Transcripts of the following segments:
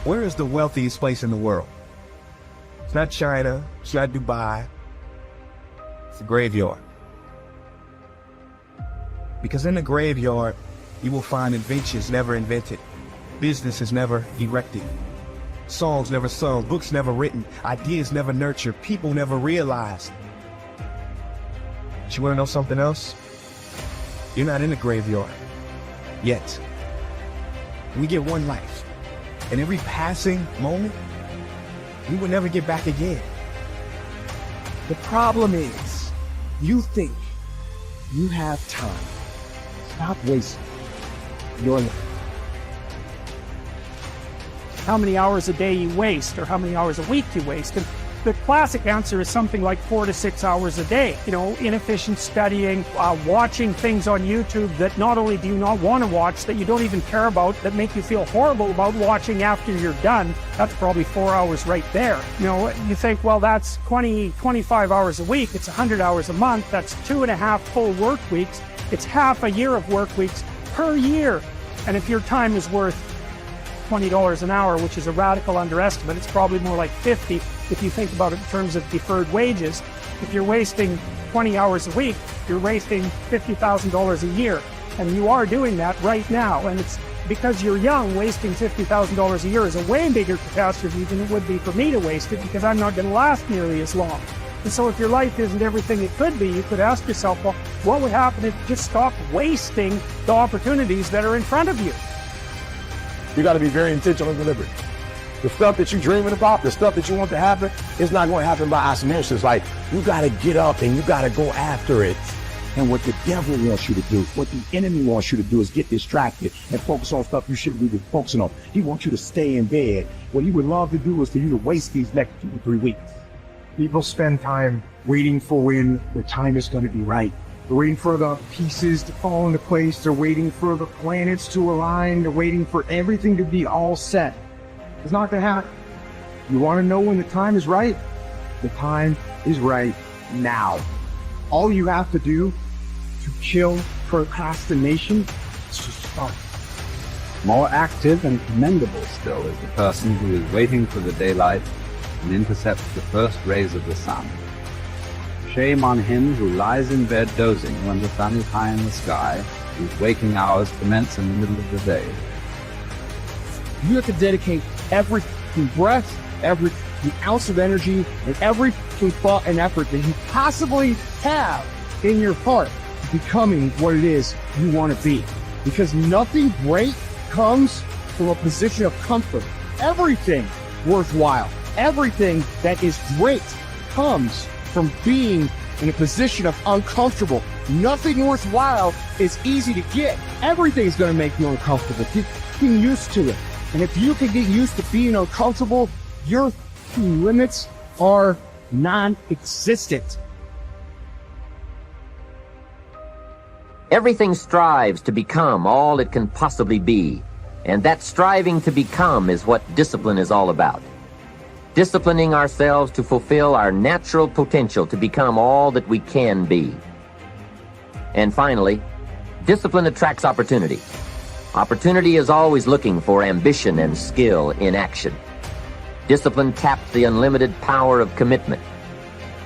Where is the wealthiest place in the world? It's not China, it's not Dubai, it's the graveyard. Because in the graveyard, you will find inventions never invented, businesses never erected, songs never sung, books never written, ideas never nurtured, people never realized. But you wanna know something else? You're not in the graveyard, yet. We get one life, and every passing moment, we will never get back again. The problem is, you think you have time. Stop wasting your life. How many hours a day you waste, or how many hours a week you waste. And the classic answer is something like 4 to 6 hours a day. You know, inefficient studying, watching things on YouTube that not only do you not want to watch, that you don't even care about, that make you feel horrible about watching after you're done. That's probably 4 hours right there. You know, you think, well, that's 25 hours a week. It's 100 hours a month. That's 2.5 full work weeks. It's half a year of work weeks per year. And if your time is worth $20 an hour, which is a radical underestimate, it's probably more like 50 if you think about it in terms of deferred wages. If you're wasting 20 hours a week, you're wasting $50,000 a year. And you are doing that right now. And it's because you're young, wasting $50,000 a year is a way bigger catastrophe than it would be for me to waste it, because I'm not going to last nearly as long. And so if your life isn't everything it could be, you could ask yourself, well, what would happen if you just stopped wasting the opportunities that are in front of you? You got to be very intentional and deliberate. The stuff that you're dreaming about, the stuff that you want to happen, it's not going to happen by osmosis. Like, you got to get up and you got to go after it. And what the devil wants you to do, what the enemy wants you to do, is get distracted and focus on stuff you shouldn't be focusing on. He wants you to stay in bed. What he would love to do is for you to waste these next 2 to 3 weeks. People spend time waiting for when the time is going to be right. They're waiting for the pieces to fall into place. They're waiting for the planets to align. They're waiting for everything to be all set. It's not going to happen. You want to know when the time is right? The time is right now. All you have to do to kill procrastination is to start. More active and commendable still is the person who is waiting for the daylight and intercepts the first rays of the sun. Shame on him who lies in bed dozing when the sun is high in the sky, whose waking hours commence in the middle of the day. You have to dedicate every breath, every ounce of energy, and every thought and effort that you possibly have in your heart to becoming what it is you want to be. Because nothing great comes from a position of comfort. Everything worthwhile, everything that is great comes from being in a position of uncomfortable. Nothing worthwhile is easy to get. Everything's going to make you uncomfortable. Get used to it. And if you can get used to being uncomfortable, your limits are non-existent. Everything strives to become all it can possibly be, and that striving to become is what discipline is all about. Disciplining ourselves to fulfill our natural potential to become all that we can be. And finally, discipline attracts opportunity. Opportunity is always looking for ambition and skill in action. Discipline taps the unlimited power of commitment.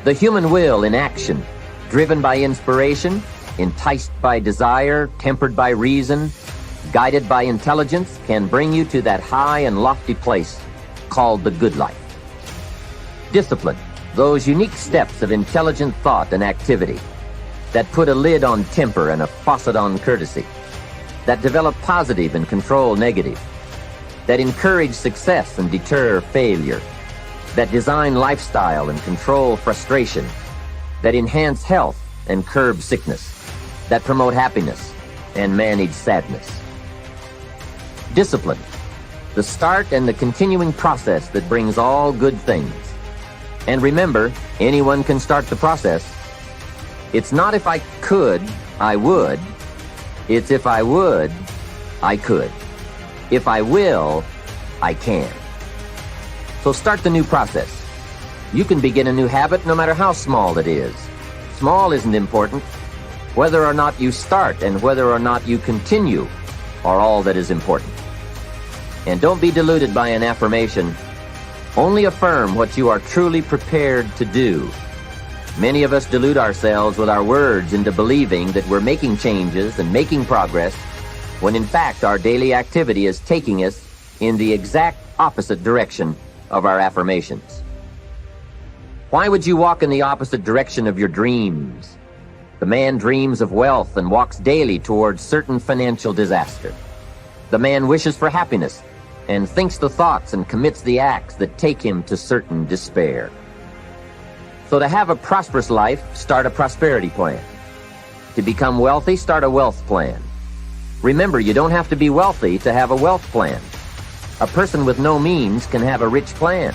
The human will in action, driven by inspiration, enticed by desire, tempered by reason, guided by intelligence, can bring you to that high and lofty place called the good life. Discipline, those unique steps of intelligent thought and activity that put a lid on temper and a faucet on courtesy, that develop positive and control negative, that encourage success and deter failure, that design lifestyle and control frustration, that enhance health and curb sickness, that promote happiness and manage sadness. Discipline, the start and the continuing process that brings all good things. And remember, anyone can start the process. It's not if I could, I would. It's if I would, I could. If I will, I can. So start the new process. You can begin a new habit no matter how small it is. Small isn't important. Whether or not you start and whether or not you continue are all that is important. And don't be deluded by an affirmation. Only affirm what you are truly prepared to do. Many of us delude ourselves with our words into believing that we're making changes and making progress, when in fact our daily activity is taking us in the exact opposite direction of our affirmations. Why would you walk in the opposite direction of your dreams? The man dreams of wealth and walks daily towards certain financial disaster. The man wishes for happiness and thinks the thoughts and commits the acts that take him to certain despair. So to have a prosperous life, start a prosperity plan. To become wealthy, start a wealth plan. Remember, you don't have to be wealthy to have a wealth plan. A person with no means can have a rich plan.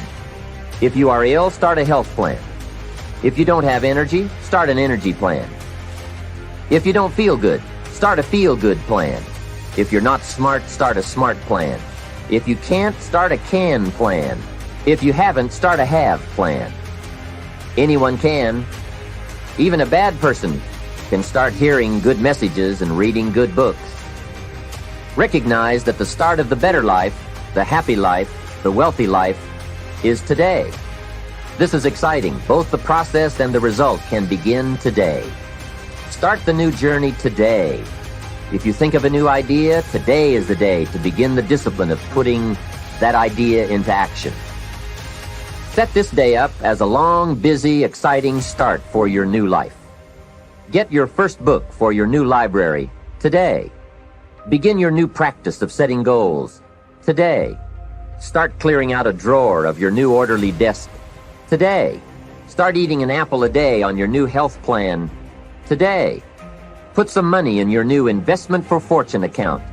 If you are ill, start a health plan. If you don't have energy, start an energy plan. If you don't feel good, start a feel-good plan. If you're not smart, start a smart plan. If you can't, start a can plan. If you haven't, start a have plan. Anyone can. Even a bad person can start hearing good messages and reading good books. Recognize that the start of the better life, the happy life, the wealthy life, is today. This is exciting. Both the process and the result can begin today. Start the new journey today. If you think of a new idea, today is the day to begin the discipline of putting that idea into action. Set this day up as a long, busy, exciting start for your new life. Get your first book for your new library today. Begin your new practice of setting goals today. Start clearing out a drawer of your new orderly desk today. Start eating an apple a day on your new health plan today. Put some money in your new investment for fortune account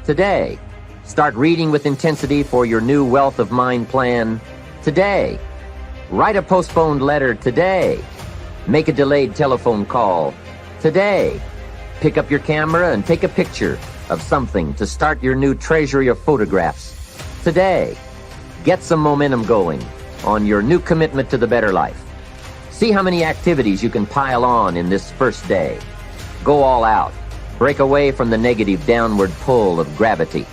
today. Start reading with intensity for your new wealth of mind plan today. Write a postponed letter today. Make a delayed telephone call today. Pick up your camera and take a picture of something to start your new treasury of photographs today. Get some momentum going on your new commitment to the better life. See how many activities you can pile on in this first day. Go all out. Break away from the negative downward pull of gravity.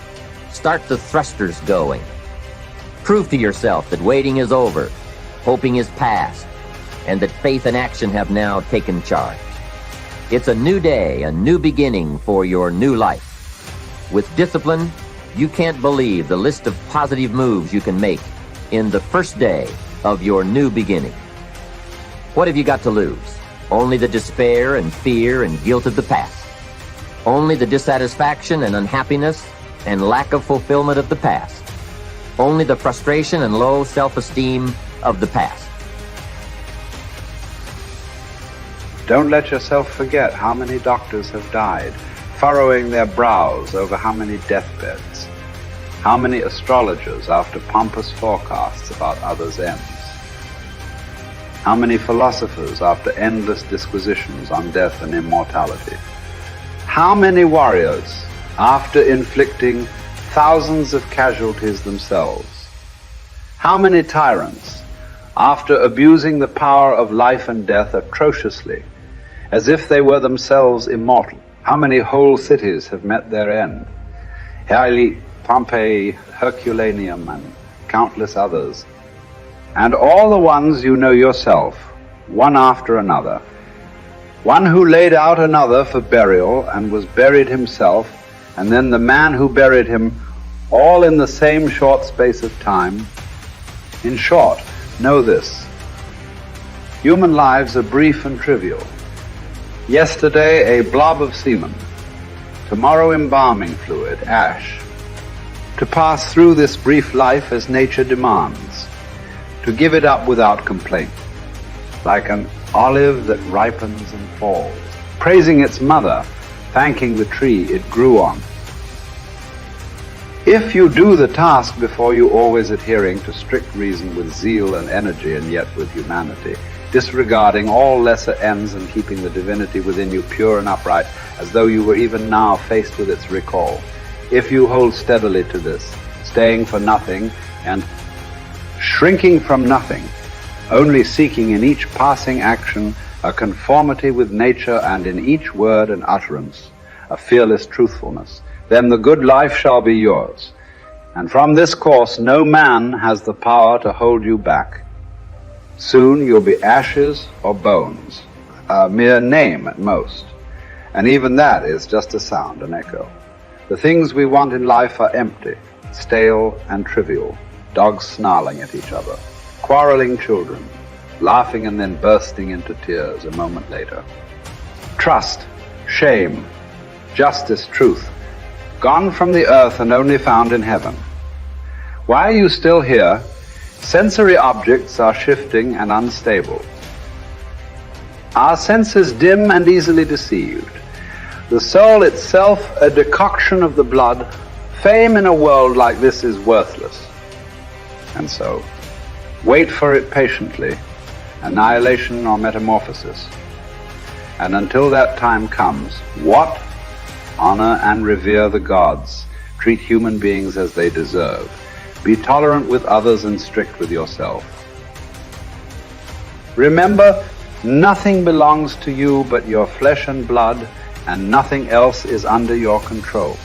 Start the thrusters going. Prove to yourself that waiting is over, hoping is past, and that faith and action have now taken charge. It's a new day, a new beginning for your new life. With discipline, you can't believe the list of positive moves you can make in the first day of your new beginning. What have you got to lose? Only the despair and fear and guilt of the past. Only the dissatisfaction and unhappiness and lack of fulfillment of the past. Only the frustration and low self-esteem of the past. Don't let yourself forget how many doctors have died, furrowing their brows over how many deathbeds, how many astrologers after pompous forecasts about others' ends, how many philosophers after endless disquisitions on death and immortality, how many warriors after inflicting thousands of casualties themselves, how many tyrants after abusing the power of life and death atrociously, as if they were themselves immortal. How many whole cities have met their end? Haile, Pompeii, Herculaneum, and countless others. And all the ones you know yourself, one after another. One who laid out another for burial and was buried himself, and then the man who buried him, all in the same short space of time. In short, know this. Human lives are brief and trivial. Yesterday, a blob of semen. Tomorrow, embalming fluid, ash. To pass through this brief life as nature demands. To give it up without complaint. Like an olive that ripens and falls. Praising its mother, thanking the tree it grew on. If you do the task before you, always adhering to strict reason with zeal and energy, and yet with humanity, disregarding all lesser ends and keeping the divinity within you pure and upright, as though you were even now faced with its recall. If you hold steadily to this, staying for nothing and shrinking from nothing, only seeking in each passing action a conformity with nature, and in each word and utterance a fearless truthfulness, then the good life shall be yours. And from this course, no man has the power to hold you back. Soon you'll be ashes or bones, a mere name at most. And even that is just a sound, an echo. The things we want in life are empty, stale and trivial. Dogs snarling at each other, quarreling children, laughing and then bursting into tears a moment later. Trust, shame, justice, truth, gone from the earth and only found in heaven. Why are you still here? Sensory objects are shifting and unstable. Our senses dim and easily deceived. The soul itself a decoction of the blood. Fame in a world like this is worthless. And so, wait for it patiently, annihilation or metamorphosis. And until that time comes, what? Honor and revere the gods. Treat human beings as they deserve. Be tolerant with others and strict with yourself. Remember, nothing belongs to you but your flesh and blood, and nothing else is under your control.